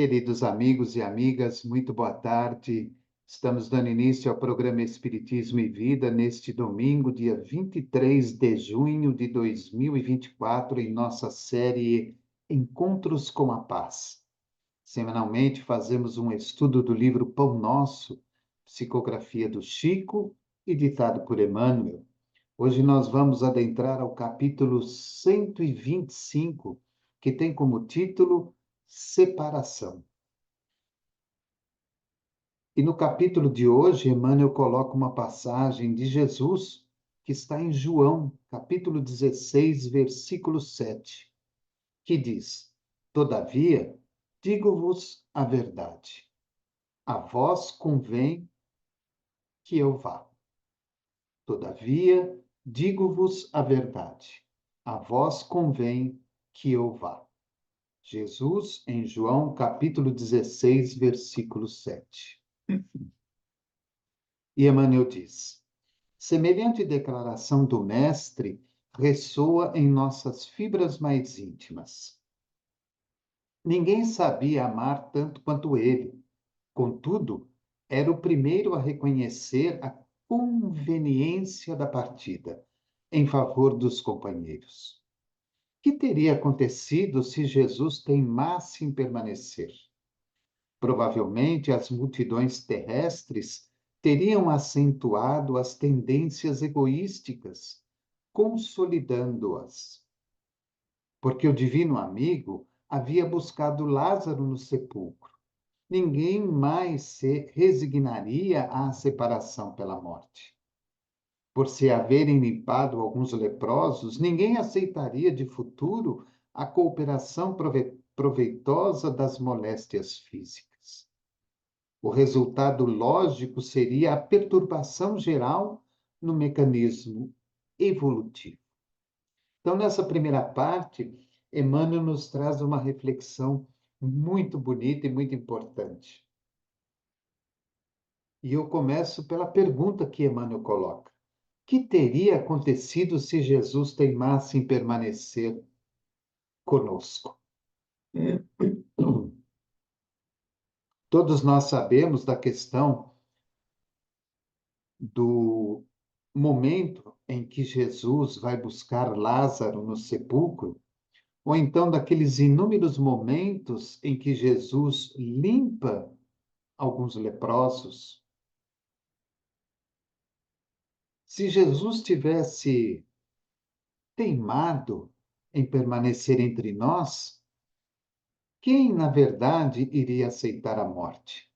Queridos amigos e amigas, muito boa tarde. Estamos dando início ao programa Espiritismo e Vida neste domingo, dia 23 de junho de 2024, em nossa série Encontros com a Paz. Semanalmente fazemos um estudo do livro Pão Nosso, psicografia do Chico e ditado por Emmanuel. Hoje nós vamos adentrar ao capítulo 125, que tem como título Separação. E no capítulo de hoje, Emmanuel coloca uma passagem de Jesus que está em João, capítulo 16, versículo 7, que diz: Todavia, digo-vos a verdade, a vós convém que eu vá. Todavia, digo-vos a verdade, a vós convém que eu vá. Jesus, em João, capítulo 16, versículo 7. E Emmanuel diz: semelhante declaração do Mestre ressoa em nossas fibras mais íntimas. Ninguém sabia amar tanto quanto ele. Contudo, era o primeiro a reconhecer a conveniência da partida em favor dos companheiros. Que teria acontecido se Jesus teimasse em permanecer? Provavelmente as multidões terrestres teriam acentuado as tendências egoísticas, consolidando-as. Porque o divino amigo havia buscado Lázaro no sepulcro. Ninguém mais se resignaria à separação pela morte. Por se haverem limpado alguns leprosos, ninguém aceitaria de futuro a cooperação proveitosa das moléstias físicas. O resultado lógico seria a perturbação geral no mecanismo evolutivo. Então, nessa primeira parte, Emmanuel nos traz uma reflexão muito bonita e muito importante. E eu começo pela pergunta que Emmanuel coloca: que teria acontecido se Jesus teimasse em permanecer conosco? Todos nós sabemos da questão do momento em que Jesus vai buscar Lázaro no sepulcro, ou então daqueles inúmeros momentos em que Jesus limpa alguns leprosos. Se Jesus tivesse teimado em permanecer entre nós, quem, na verdade, iria aceitar a morte?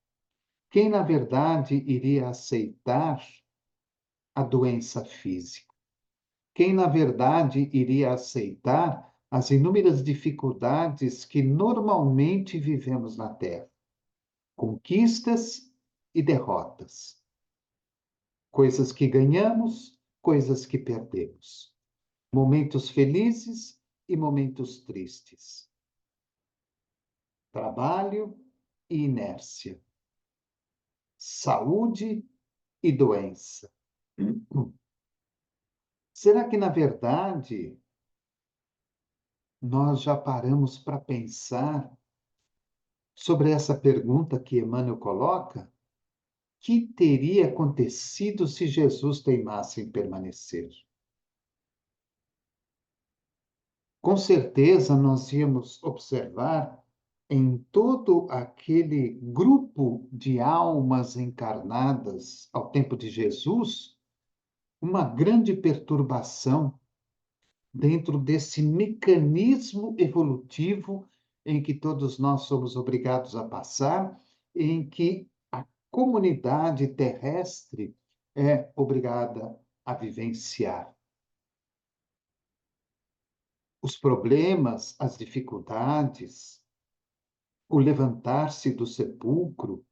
Quem, na verdade, iria aceitar a doença física? Quem, na verdade, iria aceitar as inúmeras dificuldades que normalmente vivemos na Terra? Conquistas e derrotas. Coisas que ganhamos, coisas que perdemos. Momentos felizes e momentos tristes. Trabalho e inércia. Saúde e doença. Será que, na verdade, nós já paramos para pensar sobre essa pergunta que Emmanuel coloca? Que teria acontecido se Jesus teimasse em permanecer? Com certeza, nós íamos observar em todo aquele grupo de almas encarnadas ao tempo de Jesus uma grande perturbação dentro desse mecanismo evolutivo em que todos nós somos obrigados a passar, em que a comunidade terrestre é obrigada a vivenciar. Os problemas, as dificuldades, o levantar-se do sepulcro,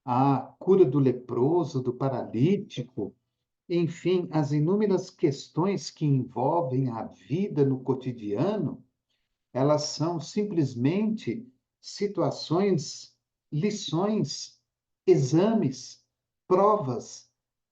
a cura do leproso, do paralítico, enfim, as inúmeras questões que envolvem a vida no cotidiano, elas são simplesmente situações, lições, exames, provas,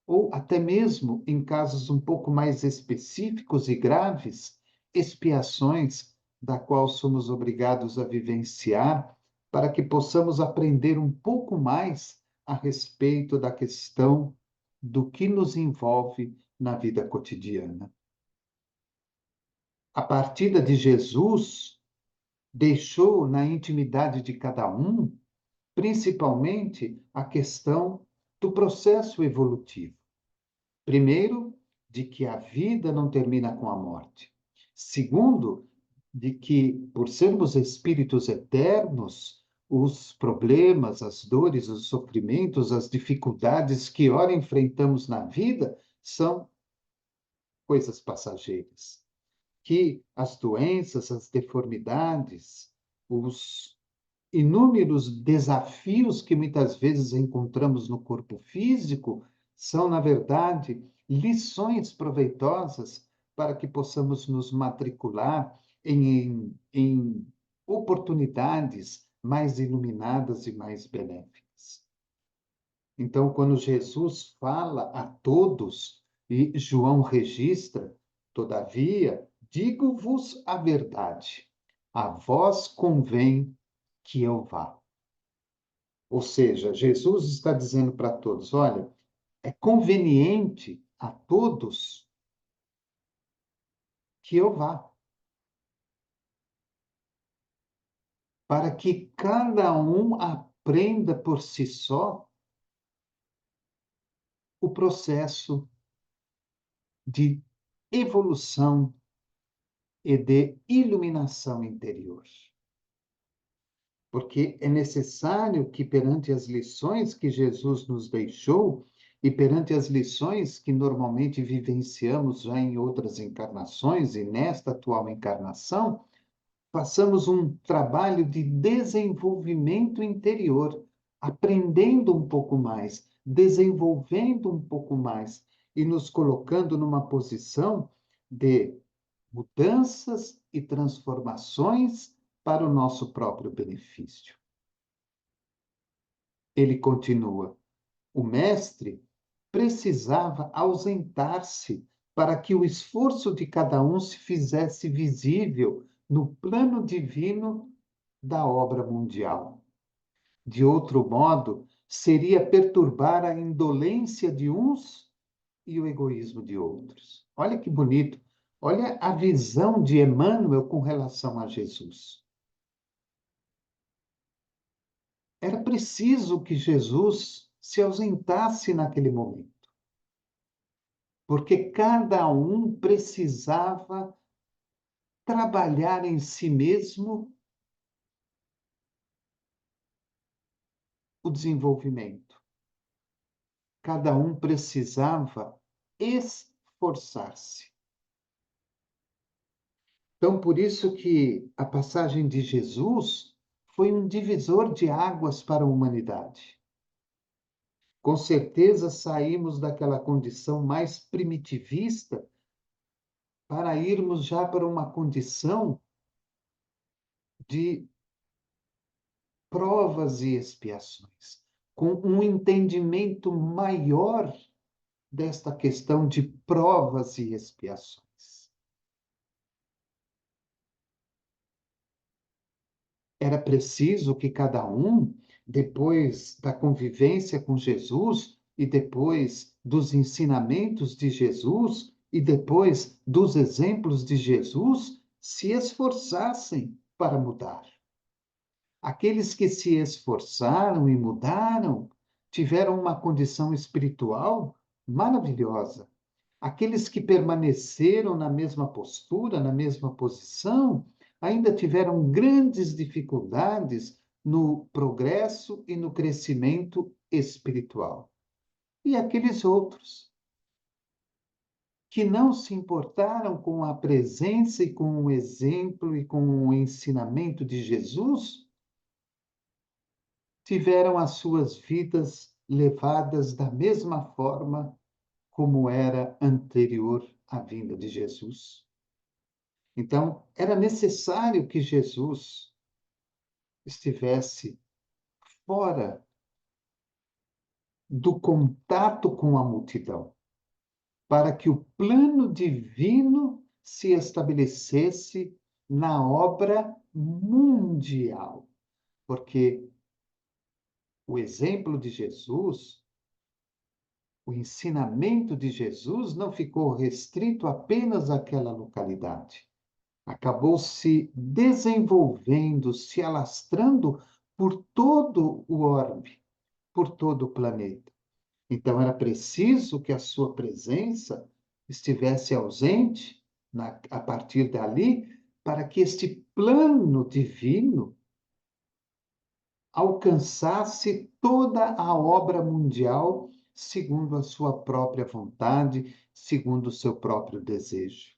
ou até mesmo, em casos um pouco mais específicos e graves, expiações da qual somos obrigados a vivenciar para que possamos aprender um pouco mais a respeito da questão do que nos envolve na vida cotidiana. A partida de Jesus deixou na intimidade de cada um, principalmente, a questão do processo evolutivo. Primeiro, de que a vida não termina com a morte. Segundo, de que, por sermos espíritos eternos, os problemas, as dores, os sofrimentos, as dificuldades que ora enfrentamos na vida são coisas passageiras. Que as doenças, as deformidades, os inúmeros desafios que muitas vezes encontramos no corpo físico são, na verdade, lições proveitosas para que possamos nos matricular em oportunidades mais iluminadas e mais benéficas. Então, quando Jesus fala a todos, e João registra, todavia, digo-vos a verdade, a vós convém que eu vá. Ou seja, Jesus está dizendo para todos: olha, é conveniente a todos que eu vá, para que cada um aprenda por si só o processo de evolução e de iluminação interior. Porque é necessário que, perante as lições que Jesus nos deixou e perante as lições que normalmente vivenciamos já em outras encarnações e nesta atual encarnação, façamos um trabalho de desenvolvimento interior, aprendendo um pouco mais, desenvolvendo um pouco mais e nos colocando numa posição de mudanças e transformações para o nosso próprio benefício. Ele continua: o mestre precisava ausentar-se para que o esforço de cada um se fizesse visível no plano divino da obra mundial. De outro modo, seria perturbar a indolência de uns e o egoísmo de outros. Olha que bonito. Olha a visão de Emmanuel com relação a Jesus. Era preciso que Jesus se ausentasse naquele momento, porque cada um precisava trabalhar em si mesmo o desenvolvimento. Cada um precisava esforçar-se. Então, por isso que a passagem de Jesus foi um divisor de águas para a humanidade. Com certeza saímos daquela condição mais primitivista para irmos já para uma condição de provas e expiações, com um entendimento maior desta questão de provas e expiações. Era preciso que cada um, depois da convivência com Jesus e depois dos ensinamentos de Jesus e depois dos exemplos de Jesus, se esforçassem para mudar. Aqueles que se esforçaram e mudaram tiveram uma condição espiritual maravilhosa. Aqueles que permaneceram na mesma postura, na mesma posição, ainda tiveram grandes dificuldades no progresso e no crescimento espiritual. E aqueles outros que não se importaram com a presença e com o exemplo e com o ensinamento de Jesus, tiveram as suas vidas levadas da mesma forma como era anterior à vinda de Jesus. Então, era necessário que Jesus estivesse fora do contato com a multidão, para que o plano divino se estabelecesse na obra mundial. porque o exemplo de Jesus, o ensinamento de Jesus não ficou restrito apenas àquela localidade. Acabou se desenvolvendo, se alastrando por todo o orbe, por todo o planeta. Então, era preciso que a sua presença estivesse ausente a partir dali, para que este plano divino alcançasse toda a obra mundial segundo a sua própria vontade, segundo o seu próprio desejo.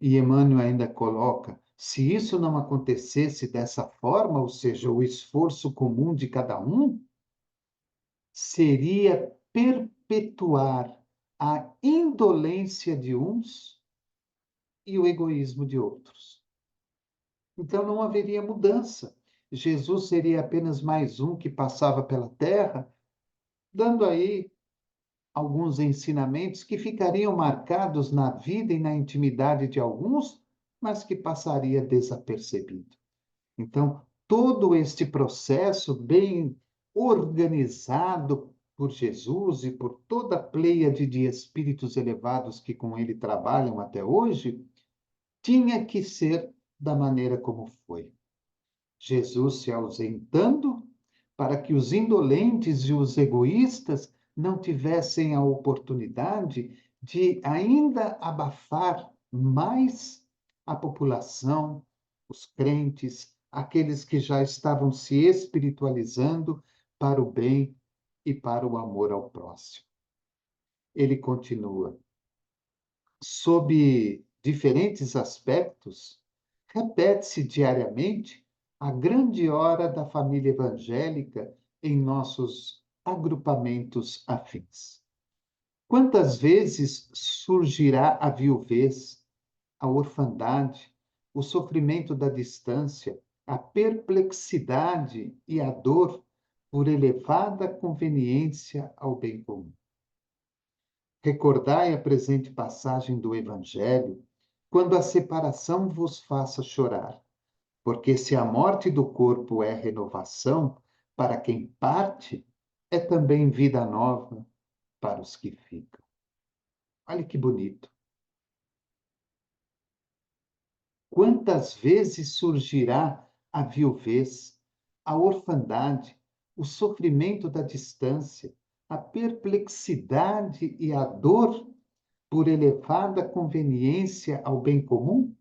E Emmanuel ainda coloca: se isso não acontecesse dessa forma, ou seja, o esforço comum de cada um, seria perpetuar a indolência de uns e o egoísmo de outros. Então não haveria mudança. Jesus seria apenas mais um que passava pela terra, dando aí alguns ensinamentos que ficariam marcados na vida e na intimidade de alguns, mas que passaria desapercebido. Então, todo este processo bem organizado por Jesus e por toda a pleiade de espíritos elevados que com ele trabalham até hoje, tinha que ser da maneira como foi. Jesus se ausentando para que os indolentes e os egoístas não tivessem a oportunidade de ainda abafar mais a população, os crentes, aqueles que já estavam se espiritualizando para o bem e para o amor ao próximo. Ele continua: sob diferentes aspectos, repete-se diariamente a grande hora da família evangélica em nossos agrupamentos afins. Quantas vezes surgirá a viuvez, a orfandade, o sofrimento da distância, a perplexidade e a dor por elevada conveniência ao bem comum? Recordai a presente passagem do Evangelho, quando a separação vos faça chorar, porque se a morte do corpo é renovação, para quem parte, é também vida nova para os que ficam. Olha que bonito. Quantas vezes surgirá a viuvez, a orfandade, o sofrimento da distância, a perplexidade e a dor por elevada conveniência ao bem comum?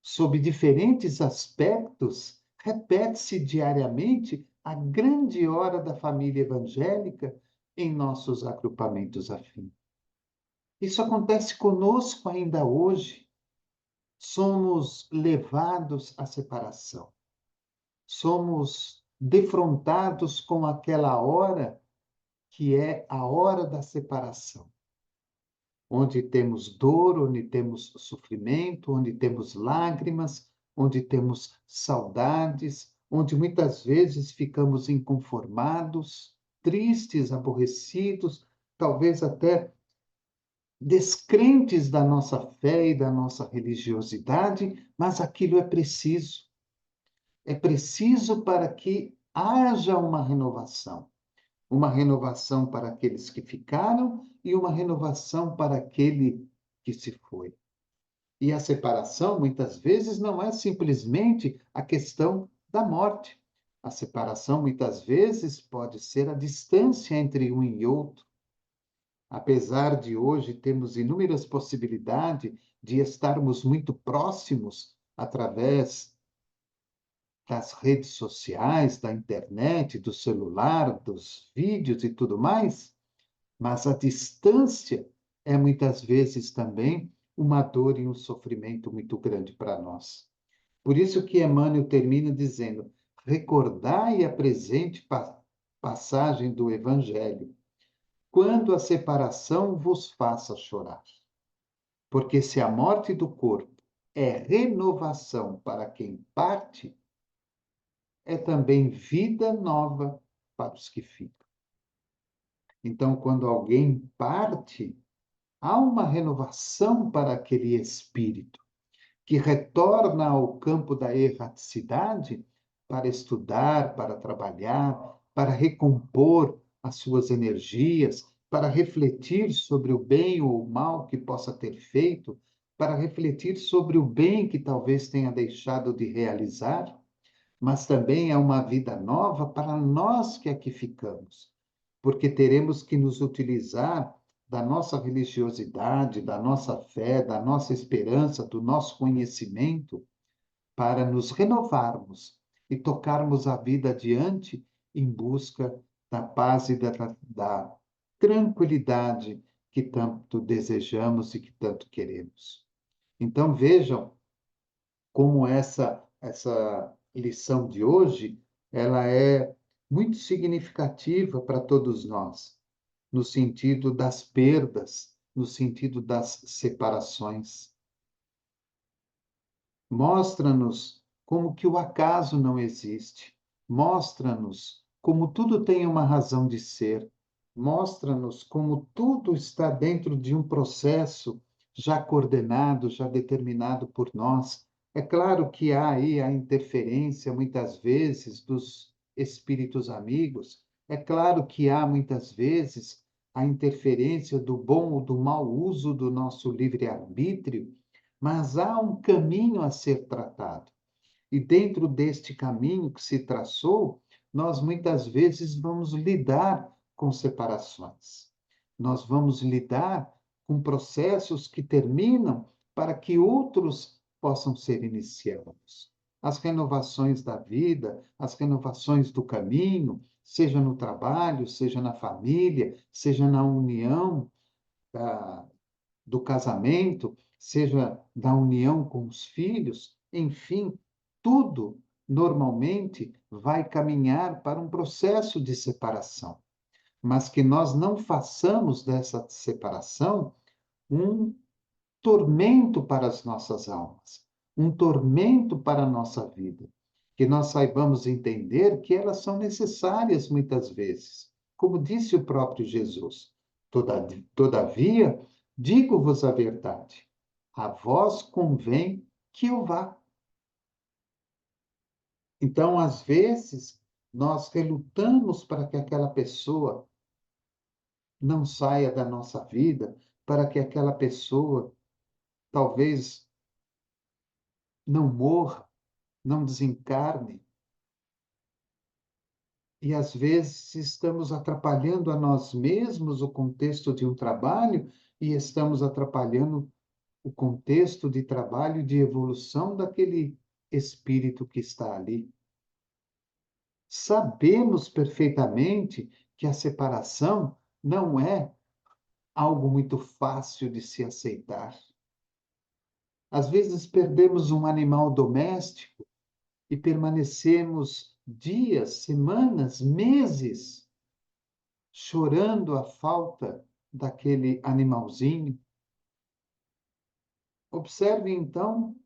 Sob diferentes aspectos, repete-se diariamente a grande hora da família evangélica em nossos agrupamentos afins. Isso acontece conosco ainda hoje. Somos levados à separação. Somos defrontados com aquela hora que é a hora da separação, onde temos dor, onde temos sofrimento, onde temos lágrimas, onde temos saudades, onde muitas vezes ficamos inconformados, tristes, aborrecidos, talvez até descrentes da nossa fé e da nossa religiosidade, mas aquilo é preciso. É preciso para que haja uma renovação para aqueles que ficaram e uma renovação para aquele que se foi. E a separação, muitas vezes, não é simplesmente a questão da morte. A separação, muitas vezes, pode ser a distância entre um e outro. Apesar de hoje termos inúmeras possibilidades de estarmos muito próximos através das redes sociais, da internet, do celular, dos vídeos e tudo mais, mas a distância é muitas vezes também uma dor e um sofrimento muito grande para nós. Por isso que Emmanuel termina dizendo: recordai a presente passagem do Evangelho, quando a separação vos faça chorar. Porque se a morte do corpo é renovação para quem parte, é também vida nova para os que ficam. Então, quando alguém parte, há uma renovação para aquele espírito que retorna ao campo da erraticidade para estudar, para trabalhar, para recompor as suas energias, para refletir sobre o bem ou o mal que possa ter feito, para refletir sobre o bem que talvez tenha deixado de realizar, mas também é uma vida nova para nós que aqui ficamos, porque teremos que nos utilizar da nossa religiosidade, da nossa fé, da nossa esperança, do nosso conhecimento, para nos renovarmos e tocarmos a vida adiante em busca da paz e da tranquilidade que tanto desejamos e que tanto queremos. Então vejam como essa lição de hoje, ela é muito significativa para todos nós, no sentido das perdas, no sentido das separações. Mostra-nos como que o acaso não existe. Mostra-nos como tudo tem uma razão de ser. Mostra-nos como tudo está dentro de um processo já coordenado, já determinado por nós. É claro que há aí a interferência, muitas vezes, dos espíritos amigos. É claro que há, muitas vezes, a interferência do bom ou do mau uso do nosso livre-arbítrio, mas há um caminho a ser tratado. E dentro deste caminho que se traçou, nós muitas vezes vamos lidar com separações. Nós vamos lidar com processos que terminam para que outros possam ser iniciados. As renovações da vida, as renovações do caminho, seja no trabalho, seja na família, seja na união, da, do casamento, seja da união com os filhos, enfim, tudo normalmente vai caminhar para um processo de separação, mas que nós não façamos dessa separação um tormento para as nossas almas, um tormento para a nossa vida. Que nós saibamos entender que elas são necessárias muitas vezes. Como disse o próprio Jesus: Todavia, digo-vos a verdade, a vós convém que eu vá. Então, às vezes, nós relutamos para que aquela pessoa não saia da nossa vida, para que aquela pessoa talvez não morra, não desencarne. E às vezes estamos atrapalhando a nós mesmos o contexto de um trabalho e estamos atrapalhando o contexto de trabalho de evolução daquele espírito que está ali. Sabemos perfeitamente que a separação não é algo muito fácil de se aceitar. Às vezes perdemos um animal doméstico e permanecemos dias, semanas, meses chorando a falta daquele animalzinho. Observe então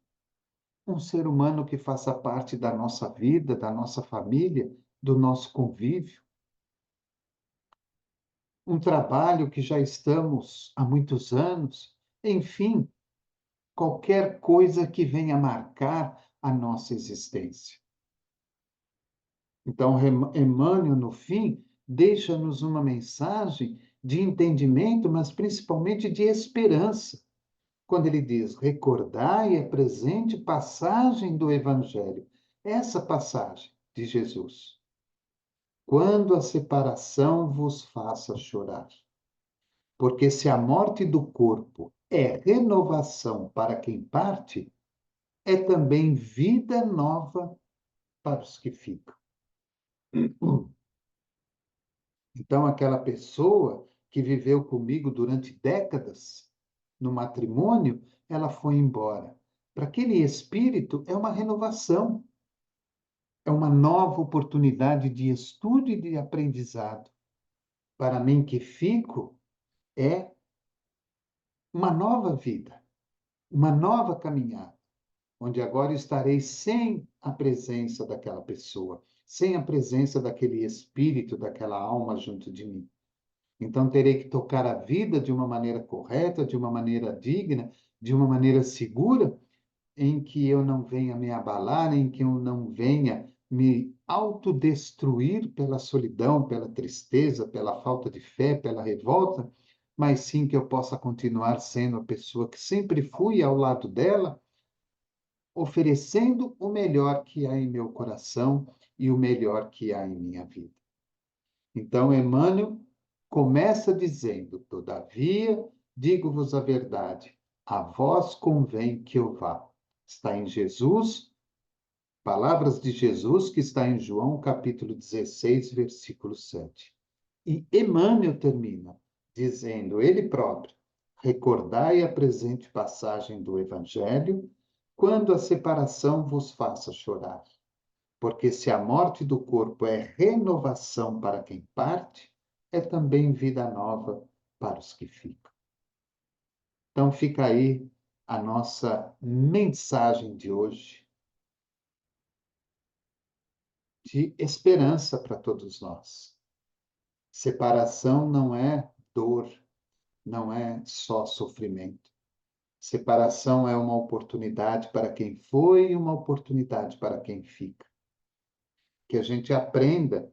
um ser humano que faça parte da nossa vida, da nossa família, do nosso convívio, um trabalho que já estamos há muitos anos, enfim, qualquer coisa que venha marcar a nossa existência. Então, Emmanuel, no fim, deixa-nos uma mensagem de entendimento, mas principalmente de esperança, quando ele diz: recordai a presente passagem do Evangelho, essa passagem de Jesus. Quando a separação vos faça chorar. Porque se a morte do corpo é renovação para quem parte, é também vida nova para os que ficam. Então, aquela pessoa que viveu comigo durante décadas no matrimônio, ela foi embora. Para aquele espírito, é uma renovação, é uma nova oportunidade de estudo e de aprendizado. Para mim que fico, é uma nova vida, uma nova caminhada, onde agora estarei sem a presença daquela pessoa, sem a presença daquele espírito, daquela alma junto de mim. Então, terei que tocar a vida de uma maneira correta, de uma maneira digna, de uma maneira segura, em que eu não venha me abalar, em que eu não venha me autodestruir pela solidão, pela tristeza, pela falta de fé, pela revolta, mas sim que eu possa continuar sendo a pessoa que sempre fui ao lado dela, oferecendo o melhor que há em meu coração e o melhor que há em minha vida. Então, Emmanuel começa dizendo: todavia, digo-vos a verdade, a vós convém que eu vá. Está em Jesus, palavras de Jesus, que está em João, capítulo 16, versículo 7. E Emmanuel termina dizendo, ele próprio: recordai a presente passagem do Evangelho, quando a separação vos faça chorar. Porque se a morte do corpo é renovação para quem parte, é também vida nova para os que ficam. Então fica aí a nossa mensagem de hoje, de esperança para todos nós. Separação não é dor, não é só sofrimento. Separação é uma oportunidade para quem foi e uma oportunidade para quem fica. Que a gente aprenda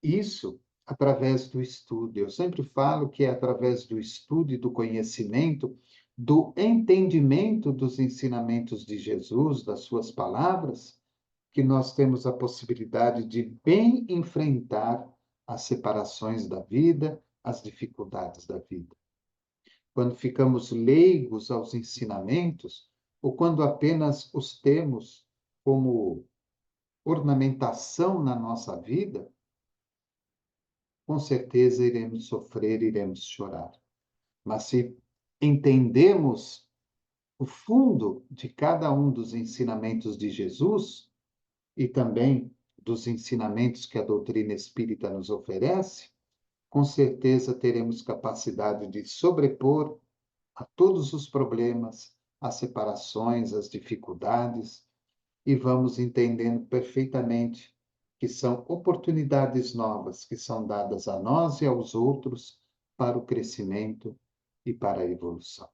isso através do estudo. Eu sempre falo que é através do estudo e do conhecimento, do entendimento dos ensinamentos de Jesus, das suas palavras, que nós temos a possibilidade de bem enfrentar as separações da vida, as dificuldades da vida. Quando ficamos leigos aos ensinamentos, ou quando apenas os temos como ornamentação na nossa vida, com certeza iremos sofrer, iremos chorar. Mas se entendemos o fundo de cada um dos ensinamentos de Jesus e também dos ensinamentos que a doutrina espírita nos oferece, com certeza teremos capacidade de sobrepor a todos os problemas, as separações, as dificuldades, e vamos entendendo perfeitamente que são oportunidades novas que são dadas a nós e aos outros para o crescimento e para a evolução.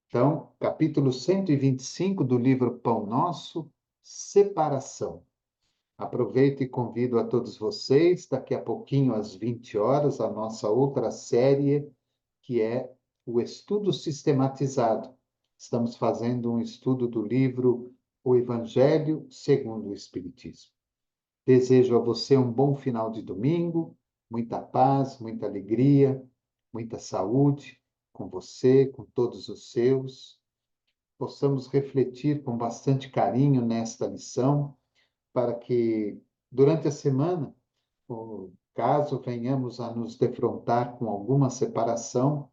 Então, capítulo 125 do livro Pão Nosso, separação. Aproveito e convido a todos vocês, daqui a pouquinho, às 20 horas, a nossa outra série, que é o estudo sistematizado. Estamos fazendo um estudo do livro O Evangelho segundo o Espiritismo. Desejo a você um bom final de domingo, muita paz, muita alegria, muita saúde com você, com todos os seus. Possamos refletir com bastante carinho nesta lição, para que durante a semana, caso venhamos a nos defrontar com alguma separação,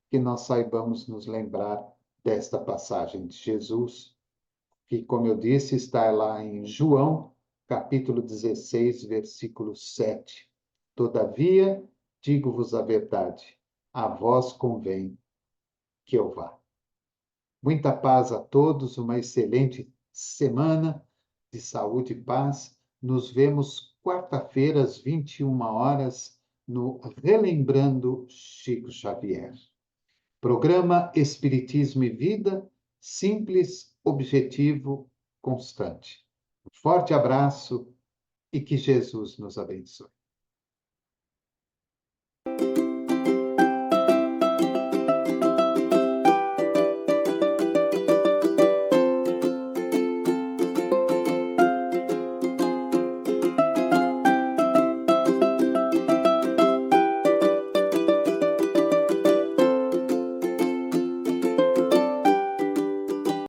que nós saibamos nos lembrar desta passagem de Jesus, que, como eu disse, está lá em João, capítulo 16, versículo 7. Todavia, digo-vos a verdade, a vós convém que eu vá. Muita paz a todos, uma excelente semana de saúde e paz. Nos vemos quarta-feira, às 21 horas, no Relembrando Chico Xavier. Programa Espiritismo e Vida, simples, objetivo, constante. Um forte abraço e que Jesus nos abençoe.